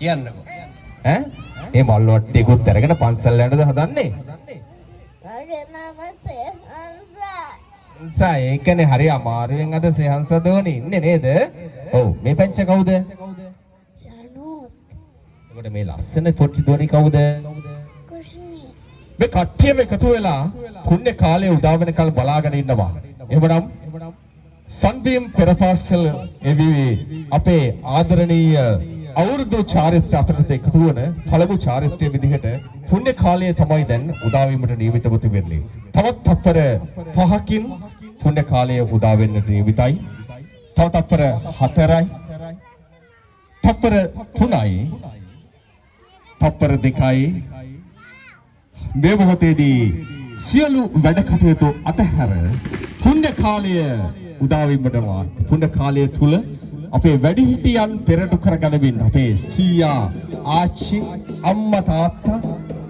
කියන්නකෝ. ඈ? මේ මල් වට්ටියකුත් අරගෙන පන්සල් යන්නද හදන්නේ? මගේ නම සෙහන්සා. සා ඒකනේ හරි අමාරුවෙන් අද සෙහන්ස දෝනේ ඉන්නේ නේද? ඔව් මේ පැංච කවුද? යනෝත්. එතකොට මේ ලස්සන පොටි දෝනි කවුද? කුෂ්ණි. මේ කට්ටියම එකතු වෙලා පුණ්‍ය කාලයේ උදා වෙනකල් බලාගෙන ඉන්නවා. එහෙමනම් සන්බීම් පෙරපාසල් එවි අපේ ආදරණීය අවුරුදු චාරිත්‍ර අතරට එකතු වන පළමු චාරිත්‍රයේ විදිහට පුණ්‍ය කාලය තමයි දැන් උදා වීමට නියමිතව තිබෙන්නේ. තවත් තත්පර 5කින් පුණ්‍ය කාලය උදා වෙන්නට නියමිතයි. තව තත්පර 4යි. තත්පර 3යි. තත්පර 2යි. මේ මොහොතේදී සියලු වැඩ කටයුතු අතහැර පුණ්‍ය කාලය උදා වීමට පුණ්‍ය කාලය තුල අපේ වැඩිහිටියන් පෙරටු කරගනිමින් අපේ සීයා ආච්චි අම්මා තාත්තා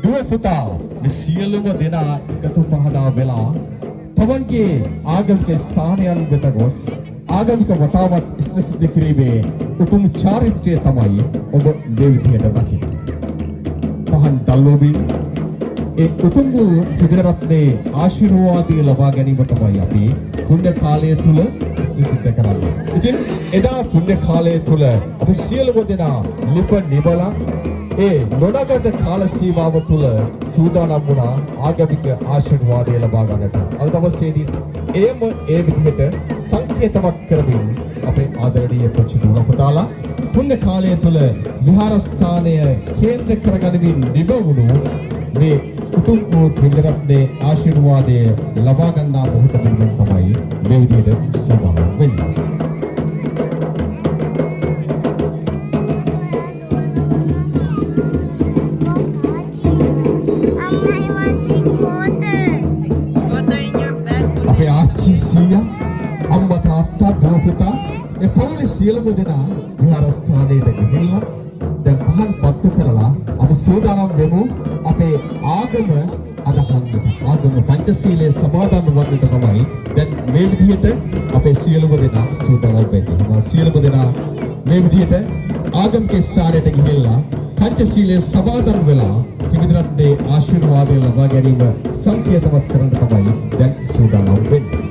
දුව පුතා මේ සියලුම දෙනා එකතු පහදා වෙලා තමන්ගේ ආගමික ස්ථානයන් වෙත ගොස් ආගමික වතාවත් ඉෂ්ට සිද්ධ කිරීමේ උතුම් චාරිත්‍රය තමයි ඔබ මේ විදිහට දකින්නේ. පහන් දල්වමින් ඒ උතුම් වූ ත්‍රිවිධ ආශිර්වාදය ලබා ගැනීම තමයි අපි පුණ්‍ය කාලය තුල සිද්ධ කරන්නේ. ඉතින් එදා පුණ්‍ය කාලය තුල අපි සියලුම දෙනා ලිප නිබලා ඒ නොනගත කාල සීමාව තුල සූදානම් වුණා ආගමික ආශිර්වාදය ලබා ගන්නට. අද දවසේදී එයම ඒ විදිහට සංකේතවත් කරමින් අපේ ආදරණීය පුංචි දුව පුතාලා පුණ්‍ය කාලය තුල විහාරස්ථානය කේන්ද්‍ර කරගනිමින් නිබවුණු මේ උතුම් වූ ත්‍රිවිධ ආශිර්වාදය ලබා ගන්නා මොහොත පිළිබඳ තමයි මේ විදිහට සූදානම් වෙන්නේ. අපේ ආච්චි සීයා අම්මා තාත්තා දුව පුතා ඒ පොළේ සියලුම දෙනා විහාරස්ථානයට ගිහිල්ලා දැන් පහන් පත්තු කරලා අපි සූදානම් වෙමු අපේ ආගම අදහන්නට. ආගම පංචශීලයේ සමාදන් වන්නට තමයි දැන් මේ විදිහට අපේ සියලුම දෙනා සූදානම් වෙන්නේ. සියලුම දෙනා මේ විදිහට ආගමික ස්ථානයට ගිහිල්ලා පංචශීලයේ සමාදන් වෙලා ත්‍රිවිධ ආශිර්වාදය ලබා ගැනීම සංකේතවත් කරන්න තමයි දැන් සූදානම් වෙන්නේ.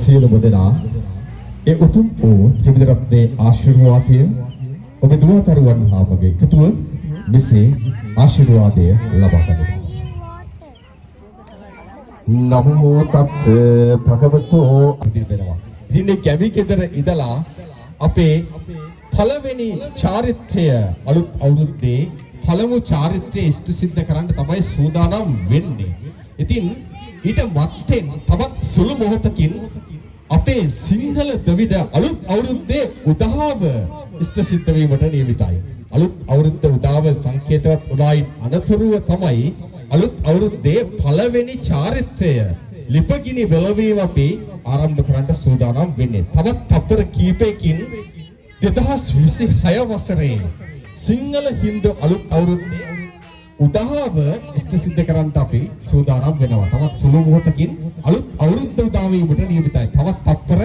සියලුම දෙනා ඒ උතුම් වූ ත්‍රිවිධ රත්නයේ ආශිර්වාදය ඔබ දුවතරුවන් හා මගේ එකතුව මෙසේ ආශිර්වාදය ලබා ගන්න. නමෝ තස්ස භගවතෝ අදිරෙනවා. ඉතින් මේ කැවි ගෙදර ඉඳලා අපේ පළවෙනි චාරිත්‍රය අලුත් අවුරුද්දේ පළමු චාරිත්‍රය ඉෂ්ට සිද්ධ කරන්න තමයි සූදානම් වෙන්නේ. ඉතින් ඊට මත්තෙන් තවත් සුළු මොහොතකින් අපේ සිංහල ත්‍රිවිධ අලුත් අවුරුද්දේ උදාව ඉෂ්ට සිද්ධ වීමට නියමිතයි. අලුත් අවුරුද්ද උදාව සංකේතවත් උදායි අනතුරුව තමයි අලුත් අවුරුද්දේ පළවෙනි චාරිත්‍රය ලිපගිනි බැලවීම අපි ආරම්භ කරන්න සූදානම් වෙන්නේ. තවත් තප්පර කීපයකින් 2026 වසරේ සිංහල හින්දු අලුත් අවුරුද්දේ උදාව ඉෂ්ට සිද්ධ කරන්න අපි සූදානම් වෙනවා. තවත් සුළු මොහොතකින් අලුත් අවුරුද්ද උදා වීමට නියමිතයි. තවත් තත්පර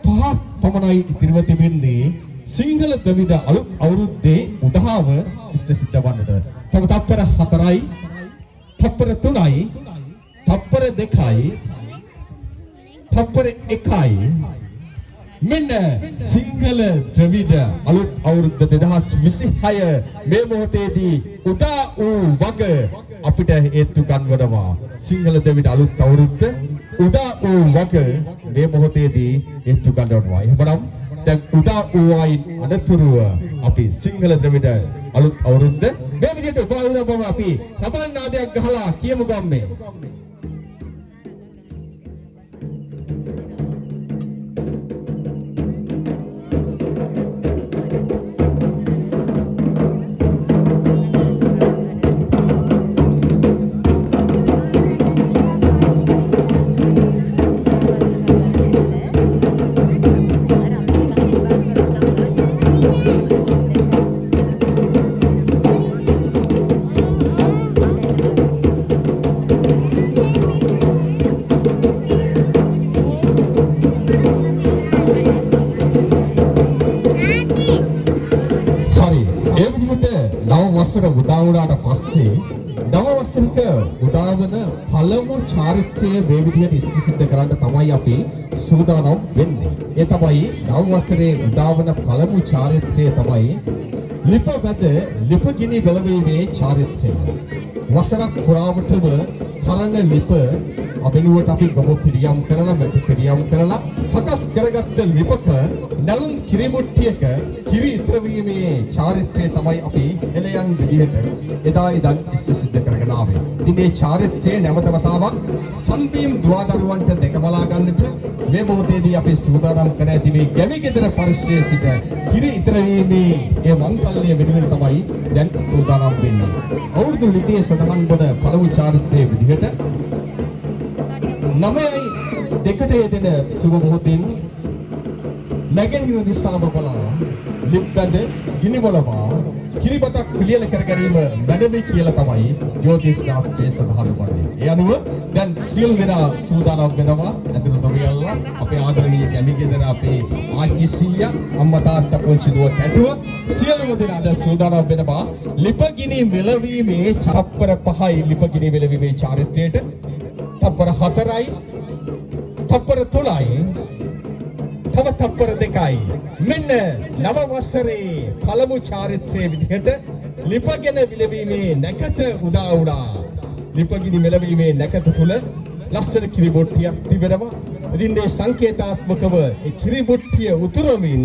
5ක් පමණයි ඉතිරිව තිබෙන්නේ සිංහල ත්‍රිවිධ අලුත් අවුරුද්දේ උදාව ඉෂ්ට සිද්ධ වන්නට. තව තත්පර 4යි, තත්පර 3යි, තත්පර 2යි, තත්පර 1යි. මෙන්න සිංහල ත්‍රිවිධ අලුත් අවුරුද්ද 2026 මේ මොහොතේදී උදා වූ වග අපිට හේතු ගන්වනවා. සිංහල ත්‍රිවිධ අලුත් අවුරුද්ද උදා වූ වග මේ මොහොතේදී හේතු ගන්වනවා. එහෙමනම් දැන් උදා වූ අයින් අනතුරුව අපි සිංහල ත්‍රිවිධ අලුත් අවුරුද්ද මේ විදිහට උදා වුණාම අපි සබන් නාදයක් ගහලා කියමු ගම්මේ. වසර උදා වුණාට පස්සේ නව වසරක උදා වන පළමු චාරිත්‍රය මේ විදිහට ඉෂ්ට සිද්ධ කරන්න තමයි අපි සූදානම් වෙන්නේ. ඒ තමයි නව වසරේ උදා වන පළමු චාරිත්‍රය තමයි ලිපගත ලිපගිනි බැලවීමේ චාරිත්‍රය. වසරක් පුරාවටම කරන ලිප අපෙනුවට අපි ගොම පිරියම් කරලා මෙතු පිරියම් කරලා සකස් කරගත්ත ලිපක නැලුම් කිරිමුට්ටියක කිරි ඉතර වීමේ චාරිත්‍රය තමයි අපි එළයන් විදිහට එදා ඉඳන් ඉස්ස සිද්ධ කරගෙන ආවේ. ඉතින් මේ චාරිත්‍රය නැවත වතාවක් සම්බීම් දුවදරුවන්ට දැකබලා ගන්නට මේ මොහොතේදී අපි සූදානම් කර ඇති මේ ගැමි ගෙදර පරිශ්‍රයේ සිට කිරි ඉතර වීමේ ඒ මංගල්‍ය වෙනුවෙන් තමයි දැන් සූදානම් වෙන්නේ. අවුරුදු ලිපියේ සඳහන් වන පළමු චාරිත්‍රයේ විදිහට 9:02 යෙදෙන සුබ මොහොතින් නැගෙනහිර දිශාව බලලා ලිප්ගඩ ගිනිබලවා කිරිබතක් පිළියෙල කර ගැනීම මැනවි කියලා තමයි ජ්‍යොතිෂ ශාස්ත්‍රයේ සඳහන් වන්නේ. ඒ අනුව දැන් සියලු දෙනා සූදානම් වෙනවා ඇතුළු තොවියල්ලා අපේ ආදරණීය ගැමිගෙදර අපේ ආච්චි සීයා අම්මා තාත්තා පුංචි දුව කැටුව සියලුම දෙනා දැන් සූදානම් වෙනවා ලිපගිනි මෙලවීමේ තප්පර 5යි ලිපගිනි මෙලවීමේ චාරිත්‍රයට තප්පර 4යි තප්පර 3යි තව තප්පර 2යි මෙන්න නව වසරේ පළමු චාරිත්‍රයේ විදිහට ලිපගෙන විලවීමේ නැකත උදා වුණා. ලිපගිනි මෙලවීමේ නැකත තුල ලස්සන කිරිබොට්ටියක් තිබෙනවා. ඉතින් මේ සංකේතාත්මකව ඒ කිරිබොට්ටිය උතුරමින්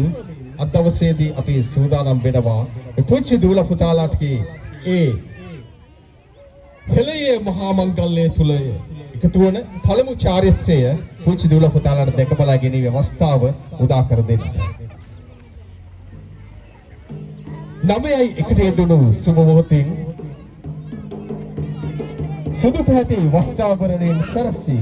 අද දවසේදී අපි සූදානම් වෙනවා මේ පුංචි දූල පුතාලාටගේ ඒ හෙළයේ මහා මංගල්‍යය තුල එකතු වන පළමු චාරිත්‍රය පුංචි දූල පුතාලාට දැකබලා ගැනීමේ අවස්ථාව උදා කර දෙන්න. 9:01 යෙදුණු සුබ මොහොතින් සුදු පැහැති වස්ත්‍රාභරණයෙන් සරසී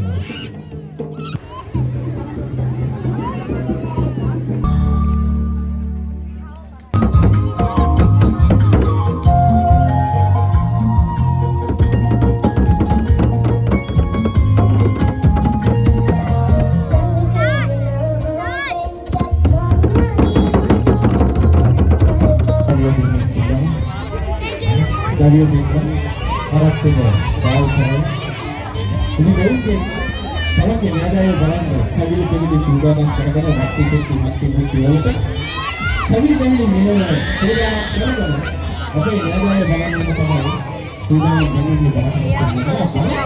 Dario Deka, karakternya, tahu saya. Ini mungkin kalau kita ada yang barang, kami jadi di Sudan, kadang-kadang mati itu. Kami ini mana? Sudah ada. Oke, ada yang barang yang sama. Sudah jadi di barang.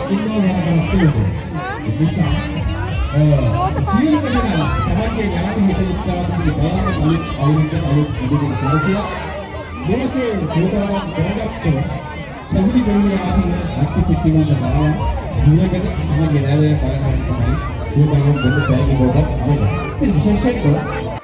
Ini yang itu. Bisa. Siapa yang mana? Kalau kita yang kita di barang, alut di sana. Mese සූදානම් කරගත්ත පැවිදි වෙන්නේ ආදී අත්පිටිකම තමයි දුරකට තමයි ගෑනේ බලන්න තමයි සූදානම් වෙන්න බැරි බොඩක් අවුල. ඉතින් විශේෂයෙන්ම